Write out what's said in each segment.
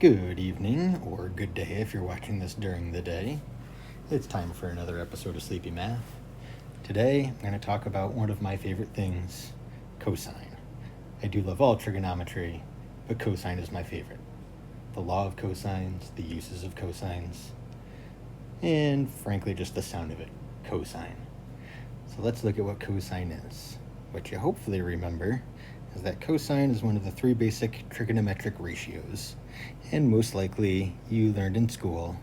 Good evening, or good day if you're watching this during the day. It's time for another episode of Sleepy Math. Today, I'm going to talk about one of my favorite things, cosine. I do love all trigonometry, but cosine is my favorite. The law of cosines, the uses of cosines, and frankly, just the sound of it, cosine. So let's look at what cosine is. What you hopefully remember is that cosine is one of the three basic trigonometric ratios, and most likely you learned in school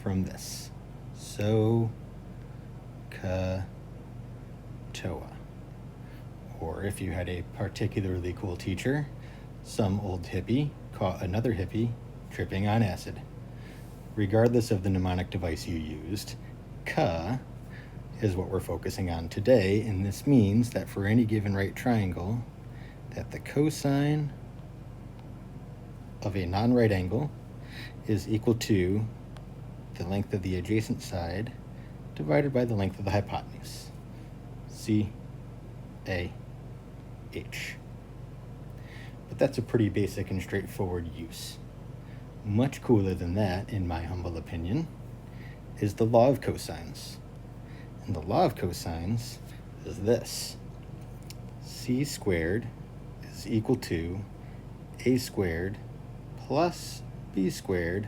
from this. So, ka, toa. Or if you had a particularly cool teacher, some old hippie caught another hippie tripping on acid. Regardless of the mnemonic device you used, ka is what we're focusing on today, and this means that for any given right triangle, that the cosine of a non-right angle is equal to the length of the adjacent side divided by the length of the hypotenuse, C, A, H. But that's a pretty basic and straightforward use. Much cooler than that, in my humble opinion, is the law of cosines. And the law of cosines is this. C squared is equal to A squared plus B squared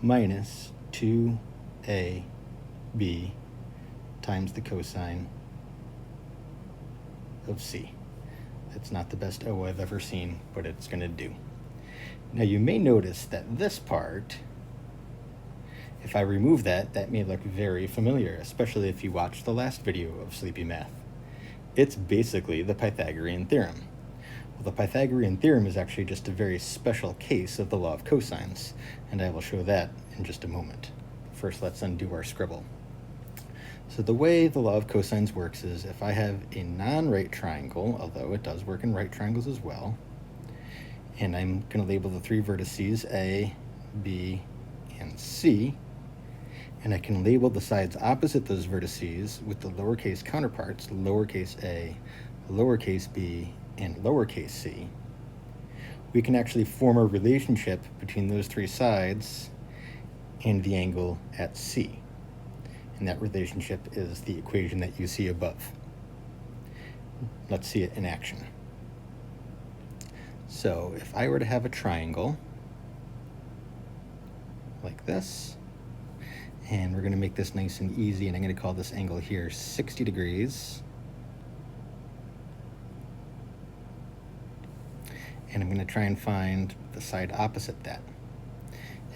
minus 2AB times the cosine of C. It's not the best O I've ever seen, but it's going to do. Now you may notice that this part, if I remove that, that may look very familiar, especially if you watched the last video of Sleepy Math. It's basically the Pythagorean theorem. Well, the Pythagorean theorem is actually just a very special case of the law of cosines, and I will show that in just a moment. First, let's undo our scribble. So the way the law of cosines works is if I have a non-right triangle, although it does work in right triangles as well, and I'm going to label the three vertices A, B, and C, and I can label the sides opposite those vertices with the lowercase counterparts, lowercase a, lowercase b, and lowercase c. We can actually form a relationship between those three sides and the angle at C. And that relationship is the equation that you see above. Let's see it in action. So if I were to have a triangle like this, and we're going to make this nice and easy, and I'm going to call this angle here 60 degrees. And I'm going to try and find the side opposite that.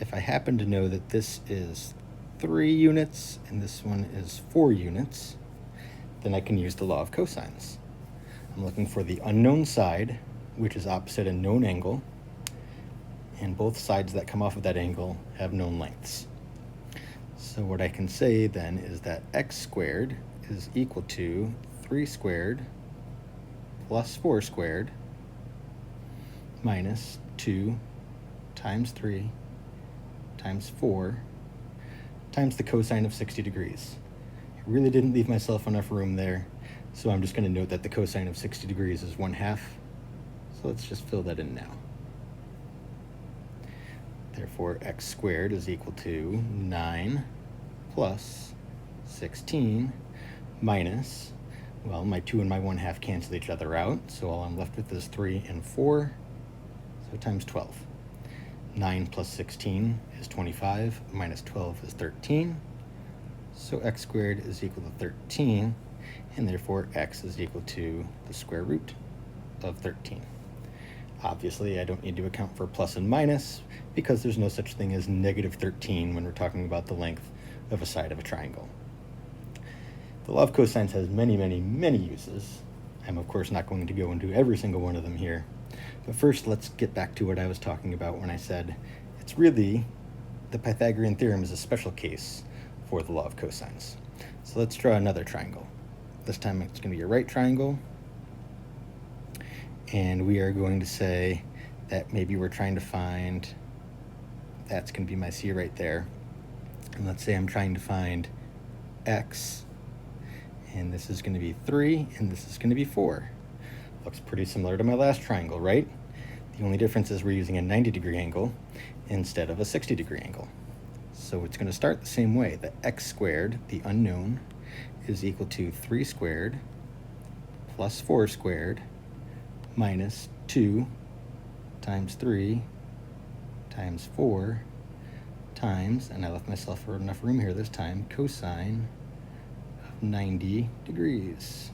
If I happen to know that this is 3 units and this one is 4 units, then I can use the law of cosines. I'm looking for the unknown side, which is opposite a known angle, and both sides that come off of that angle have known lengths. So what I can say then is that x squared is equal to 3 squared plus 4 squared minus 2 times 3 times 4 times the cosine of 60 degrees. I really didn't leave myself enough room there, so I'm just going to note that the cosine of 60 degrees is 1/2. So let's just fill that in now. Therefore, x squared is equal to 9 plus 16 minus, well, my 2 and my 1/2 cancel each other out, so all I'm left with is 3 and 4, so times 12. 9 plus 16 is 25, minus 12 is 13, so x squared is equal to 13, and therefore x is equal to the square root of 13. Obviously, I don't need to account for plus and minus because there's no such thing as negative 13 when we're talking about the length of a side of a triangle. The law of cosines has many, many, many uses. I'm of course not going to go into every single one of them here, but first let's get back to what I was talking about when I said it's really, the Pythagorean theorem is a special case for the law of cosines. So let's draw another triangle. This time it's going to be a right triangle, and we are going to say that maybe we're trying to find, that's going to be my C right there, and let's say I'm trying to find x, and this is going to be 3, and this is going to be 4. Looks pretty similar to my last triangle, right? The only difference is we're using a 90-degree angle instead of a 60-degree angle. So it's going to start the same way. The x squared, the unknown, is equal to 3 squared plus 4 squared minus 2 times 3 times 4 times, and I left myself enough room here this time, cosine of 90 degrees.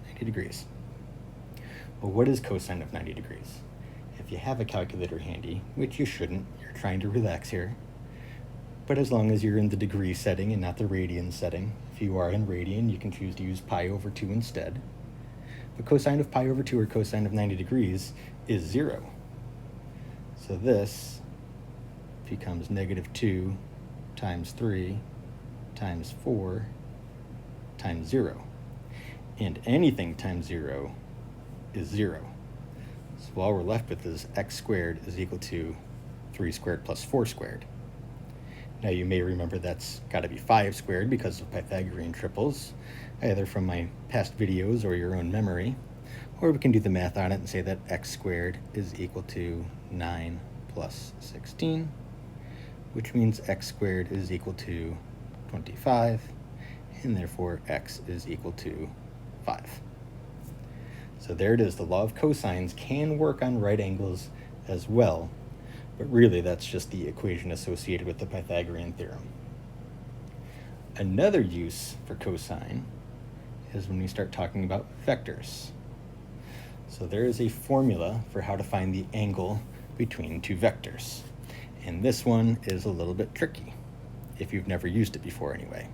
90 degrees. Well, what is cosine of 90 degrees? If you have a calculator handy, which you shouldn't, you're trying to relax here, but as long as you're in the degree setting and not the radian setting, if you are in radian, you can choose to use pi over 2 instead. But cosine of pi over 2 or cosine of 90 degrees is 0. So this becomes negative 2 times 3 times 4 times 0. And anything times 0 is 0. So all we're left with is x squared is equal to 3 squared plus 4 squared. Now you may remember that's got to be 5 squared because of Pythagorean triples, either from my past videos or your own memory. Or we can do the math on it and say that x squared is equal to 9 plus 16, which means x squared is equal to 25, and therefore x is equal to 5. So there it is. The law of cosines can work on right angles as well, but really that's just the equation associated with the Pythagorean theorem. Another use for cosine is when we start talking about vectors. So there is a formula for how to find the angle between two vectors. And this one is a little bit tricky, if you've never used it before anyway.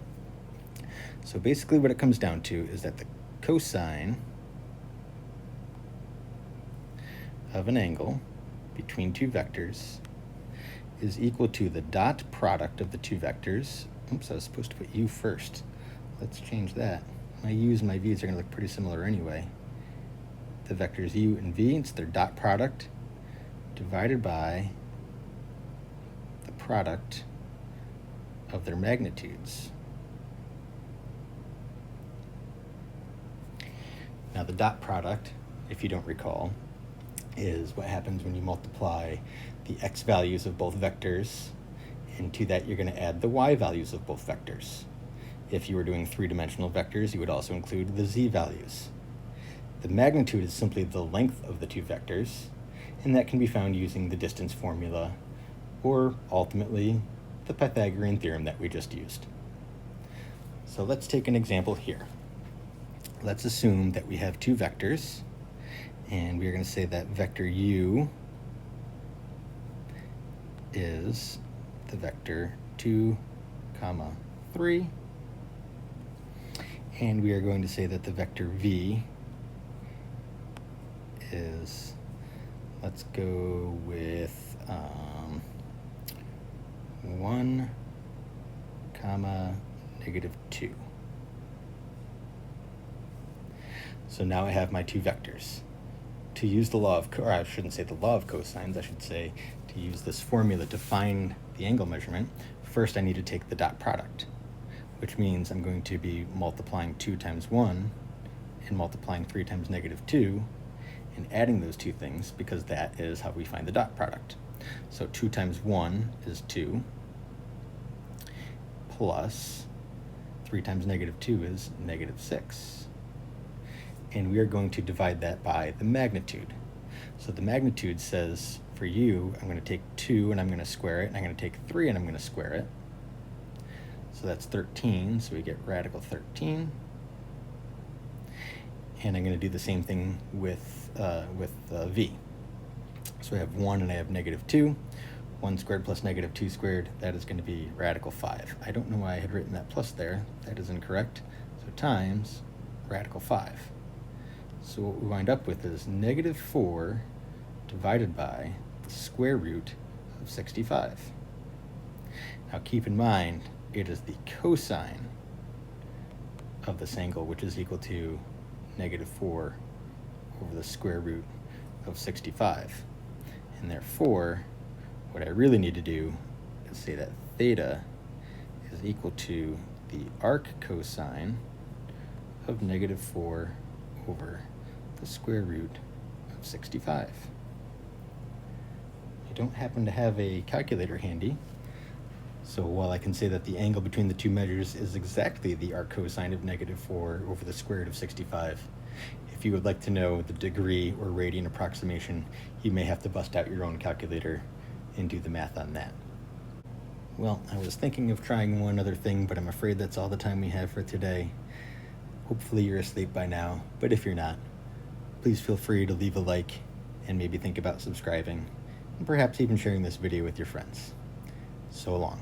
So basically what it comes down to is that the cosine of an angle between two vectors is equal to the dot product of the two vectors. Oops, I was supposed to put u first. Let's change that. My u's and my v's are going to look pretty similar anyway. The vectors u and v, it's their dot product divided by the product of their magnitudes. Now the dot product, if you don't recall, is what happens when you multiply the x values of both vectors, and to that you're going to add the y values of both vectors. If you were doing three-dimensional vectors, you would also include the z values. The magnitude is simply the length of the two vectors, and that can be found using the distance formula, or ultimately the Pythagorean theorem that we just used. So let's take an example here. Let's assume that we have two vectors, and we're going to say that vector u is the vector 2, 3, and we are going to say that the vector v is, let's go with 1, -2. So now I have my two vectors. To use the law of, or I shouldn't say the law of cosines, I should say to use this formula to find the angle measurement, first I need to take the dot product, which means I'm going to be multiplying 2 times 1 and multiplying 3 times -2 and adding those two things, because that is how we find the dot product. So 2 times 1 is 2, plus 3 times -2 is -6. And we are going to divide that by the magnitude. So the magnitude says for u, I'm going to take 2 and I'm going to square it, and I'm going to take 3 and I'm going to square it. So that's 13, so we get radical 13. And I'm going to do the same thing with v. So I have 1 and I have -2. 1 squared plus -2 squared, that is going to be radical 5. I don't know why I had written that plus there. That is incorrect. So times radical 5. So what we wind up with is -4 divided by the square root of 65. Now keep in mind, it is the cosine of this angle, which is equal to -4 over the square root of 65. And therefore, what I really need to do is say that theta is equal to the arc cosine of -4 over the square root of 65. I don't happen to have a calculator handy, so while I can say that the angle between the two measures is exactly the arc cosine of -4 over the square root of 65, if you would like to know the degree or radian approximation, you may have to bust out your own calculator and do the math on that. Well, I was thinking of trying one other thing, but I'm afraid that's all the time we have for today. Hopefully you're asleep by now, but if you're not, please feel free to leave a like and maybe think about subscribing, and perhaps even sharing this video with your friends. So long.